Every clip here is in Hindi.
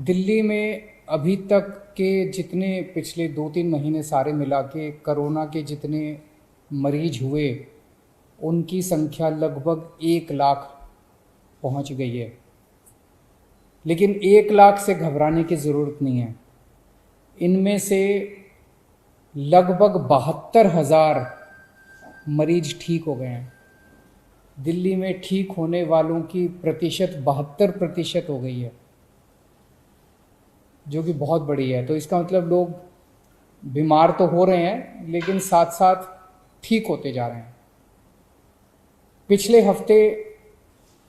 दिल्ली में अभी तक के जितने पिछले 2-3 महीने सारे मिला के कोरोना के जितने मरीज हुए उनकी संख्या लगभग 1 लाख पहुंच गई है। लेकिन 1 लाख से घबराने की ज़रूरत नहीं है। इनमें से लगभग 72,000 मरीज ठीक हो गए हैं। दिल्ली में ठीक होने वालों की प्रतिशत 72% हो गई है, जो कि बहुत बड़ी है। तो इसका मतलब लोग बीमार तो हो रहे हैं लेकिन साथ साथ ठीक होते जा रहे हैं। पिछले हफ्ते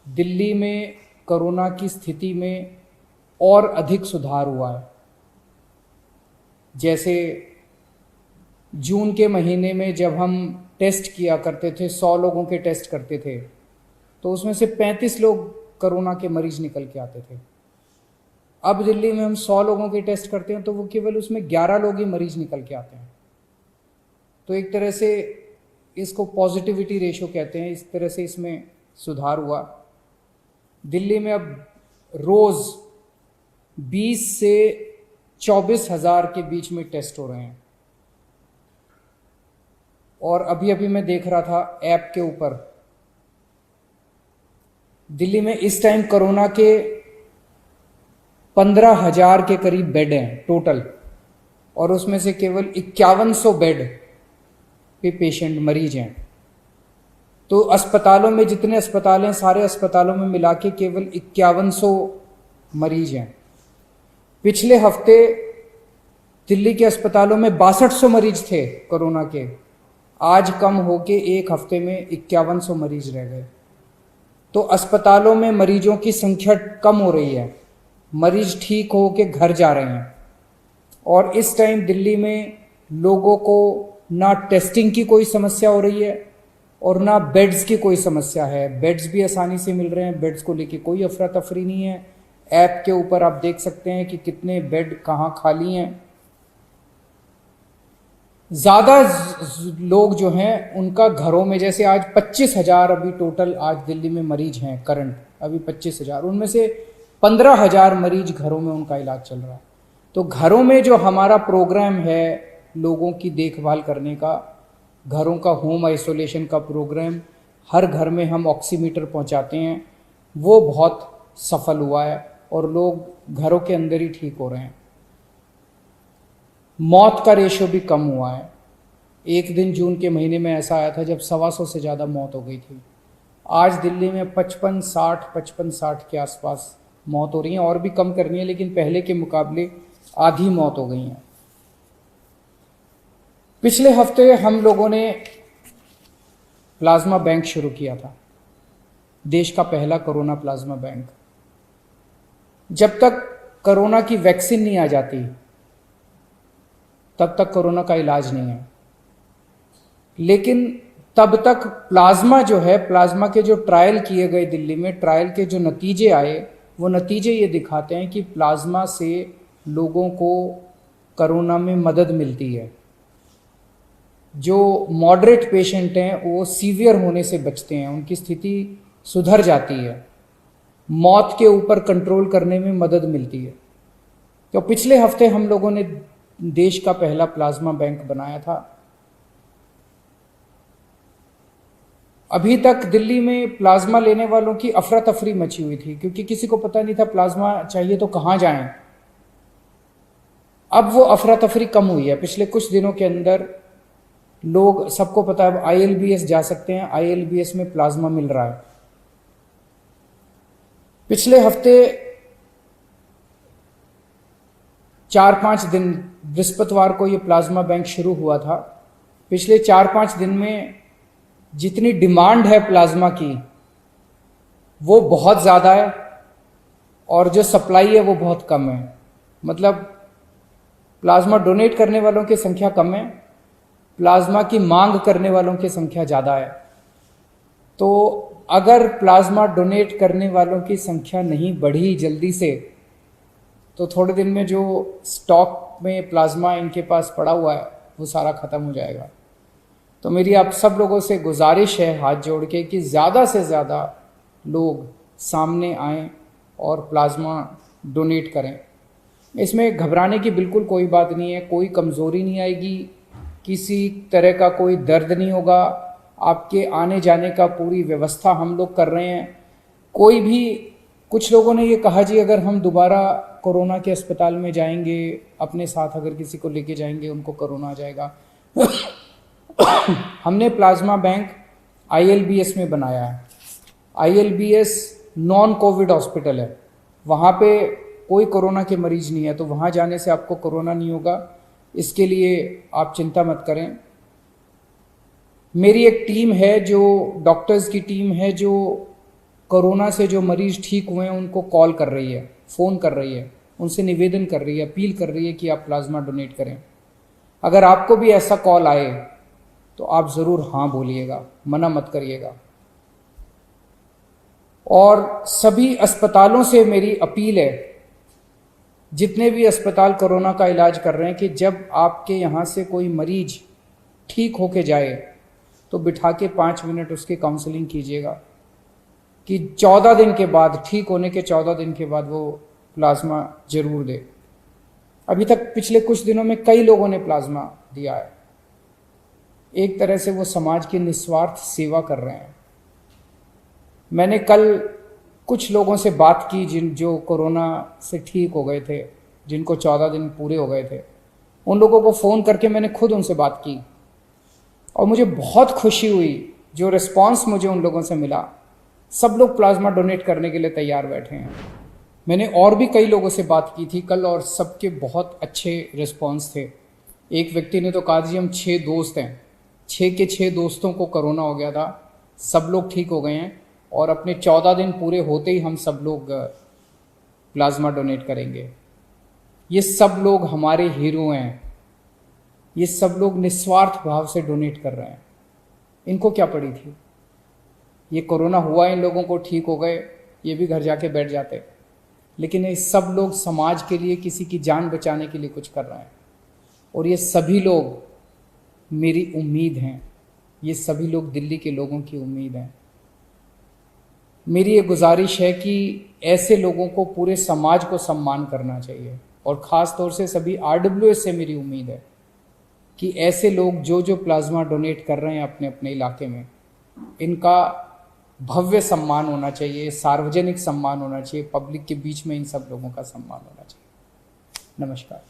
दिल्ली में कोरोना की स्थिति में और अधिक सुधार हुआ है। जैसे जून के महीने में जब हम टेस्ट किया करते थे, 100 लोगों के टेस्ट करते थे, तो उसमें से 35 लोग कोरोना के मरीज निकल के आते थे। अब दिल्ली में हम 100 लोगों के टेस्ट करते हैं तो वो केवल उसमें 11 लोग ही मरीज निकल के आते हैं। तो एक तरह से इसको पॉजिटिविटी रेशो कहते हैं। इस तरह से इसमें सुधार हुआ। दिल्ली में अब रोज़ 20 से 24,000 के बीच में टेस्ट हो रहे हैं। और अभी अभी मैं देख रहा था ऐप के ऊपर, दिल्ली में इस टाइम कोरोना के 15,000 के करीब बेड हैं टोटल, और उसमें से केवल 5100 बेड पे पेशेंट मरीज हैं। तो अस्पतालों में जितने अस्पताल हैं, सारे अस्पतालों में मिला के केवल 5100 मरीज हैं। पिछले हफ्ते दिल्ली के अस्पतालों में 6200 मरीज थे कोरोना के। आज कम होके एक हफ्ते में 5100 मरीज रह गए। तो अस्पतालों में मरीजों की संख्या कम हो रही है, मरीज ठीक हो के घर जा रहे हैं। और इस टाइम दिल्ली में लोगों को ना टेस्टिंग की कोई समस्या हो रही है और ना बेड्स की कोई समस्या है। बेड्स भी आसानी से मिल रहे हैं, बेड्स को लेके कोई अफरा तफरी नहीं है। ऐप के ऊपर आप देख सकते हैं कि कितने बेड कहाँ खाली हैं। ज़्यादा लोग जो हैं उनका घरों में, जैसे आज 25,000 अभी टोटल आज दिल्ली में मरीज हैं करंट, अभी 25,000, उनमें से 15,000 मरीज घरों में उनका इलाज चल रहा है। तो घरों में जो हमारा प्रोग्राम है लोगों की देखभाल करने का, घरों का होम आइसोलेशन का प्रोग्राम, हर घर में हम ऑक्सीमीटर पहुंचाते हैं, वो बहुत सफल हुआ है और लोग घरों के अंदर ही ठीक हो रहे हैं। मौत का रेशो भी कम हुआ है। एक दिन जून के महीने में ऐसा आया था जब 125 से ज़्यादा मौत हो गई थी। आज दिल्ली में 55-60 के आसपास मौत हो रही हैं। और भी कम करनी है, लेकिन पहले के मुकाबले आधी मौत हो गई हैं। पिछले हफ्ते हम लोगों ने प्लाज्मा बैंक शुरू किया था, देश का पहला कोरोना प्लाज्मा बैंक। जब तक कोरोना की वैक्सीन नहीं आ जाती तब तक कोरोना का इलाज नहीं है। लेकिन तब तक प्लाज्मा जो है, प्लाज्मा के जो ट्रायल किए गए दिल्ली में, ट्रायल के जो नतीजे आए, वो नतीजे ये दिखाते हैं कि प्लाज्मा से लोगों को कोरोना में मदद मिलती है। जो मॉडरेट पेशेंट हैं वो सीवियर होने से बचते हैं, उनकी स्थिति सुधर जाती है, मौत के ऊपर कंट्रोल करने में मदद मिलती है। तो पिछले हफ्ते हम लोगों ने देश का पहला प्लाज्मा बैंक बनाया था। अभी तक दिल्ली में प्लाज्मा लेने वालों की अफरा तफरी मची हुई थी, क्योंकि किसी को पता नहीं था प्लाज्मा चाहिए तो कहाँ जाएं। अब वो अफरा तफरी कम हुई है। पिछले कुछ दिनों के अंदर लोग, सबको पता है, अब ILBS जा सकते हैं, ILBS में प्लाज्मा मिल रहा है। पिछले हफ्ते 4-5 दिन, बृहस्पतिवार को ये प्लाज्मा बैंक शुरू हुआ था। पिछले 4-5 दिन में जितनी डिमांड है प्लाज्मा की वो बहुत ज़्यादा है और जो सप्लाई है वो बहुत कम है। मतलब प्लाज्मा डोनेट करने वालों की संख्या कम है, प्लाज्मा की मांग करने वालों की संख्या ज़्यादा है। तो अगर प्लाज्मा डोनेट करने वालों की संख्या नहीं बढ़ी जल्दी से, तो थोड़े दिन में जो स्टॉक में प्लाज्मा इनके पास पड़ा हुआ है वो सारा ख़त्म हो जाएगा। तो मेरी आप सब लोगों से गुजारिश है हाथ जोड़ के कि ज़्यादा से ज़्यादा लोग सामने आएं और प्लाज्मा डोनेट करें। इसमें घबराने की बिल्कुल कोई बात नहीं है, कोई कमज़ोरी नहीं आएगी, किसी तरह का कोई दर्द नहीं होगा। आपके आने जाने का पूरी व्यवस्था हम लोग कर रहे हैं। कोई भी, कुछ लोगों ने ये कहा जी अगर हम दोबारा कोरोना के अस्पताल में जाएंगे, अपने साथ अगर किसी को लेके जाएंगे उनको कोरोना आ जाएगा। हमने प्लाज्मा बैंक ILBS में बनाया है। ILBS नॉन कोविड हॉस्पिटल है, वहाँ पे कोई कोरोना के मरीज नहीं है, तो वहाँ जाने से आपको कोरोना नहीं होगा, इसके लिए आप चिंता मत करें। मेरी एक टीम है, जो डॉक्टर्स की टीम है, जो कोरोना से जो मरीज ठीक हुए हैं उनको कॉल कर रही है, फ़ोन कर रही है, उनसे निवेदन कर रही है, अपील कर रही है कि आप प्लाज्मा डोनेट करें। अगर आपको भी ऐसा कॉल आए तो आप ज़रूर हाँ बोलिएगा, मना मत करिएगा। और सभी अस्पतालों से मेरी अपील है, जितने भी अस्पताल कोरोना का इलाज कर रहे हैं, कि जब आपके यहाँ से कोई मरीज ठीक होके जाए तो बिठा के 5 मिनट उसकी काउंसलिंग कीजिएगा कि 14 दिन के बाद, ठीक होने के 14 दिन के बाद वो प्लाज्मा जरूर दे। अभी तक पिछले कुछ दिनों में कई लोगों ने प्लाज्मा दिया है। एक तरह से वो समाज की निस्वार्थ सेवा कर रहे हैं। मैंने कल कुछ लोगों से बात की जो कोरोना से ठीक हो गए थे, जिनको 14 दिन पूरे हो गए थे, उन लोगों को फ़ोन करके मैंने खुद उनसे बात की और मुझे बहुत खुशी हुई जो रिस्पांस मुझे उन लोगों से मिला। सब लोग प्लाज्मा डोनेट करने के लिए तैयार बैठे हैं। मैंने और भी कई लोगों से बात की थी कल और सबके बहुत अच्छे रिस्पांस थे। एक व्यक्ति ने तो कहा जी हम 6 दोस्त हैं, 6 के 6 दोस्तों को कोरोना हो गया था, सब लोग ठीक हो गए हैं और अपने 14 दिन पूरे होते ही हम सब लोग प्लाज्मा डोनेट करेंगे। ये सब लोग हमारे हीरो हैं, ये सब लोग निस्वार्थ भाव से डोनेट कर रहे हैं। इनको क्या पड़ी थी, ये कोरोना हुआ, इन लोगों को ठीक हो गए, ये भी घर जाके बैठ जाते, लेकिन ये सब लोग समाज के लिए, किसी की जान बचाने के लिए कुछ कर रहे हैं। और ये सभी लोग मेरी उम्मीद हैं, ये सभी लोग दिल्ली के लोगों की उम्मीद हैं। मेरी ये गुजारिश है कि ऐसे लोगों को पूरे समाज को सम्मान करना चाहिए और ख़ास तौर से सभी RWS से मेरी उम्मीद है कि ऐसे लोग जो प्लाज्मा डोनेट कर रहे हैं अपने अपने इलाके में, इनका भव्य सम्मान होना चाहिए, सार्वजनिक सम्मान होना चाहिए, पब्लिक के बीच में इन सब लोगों का सम्मान होना चाहिए। नमस्कार।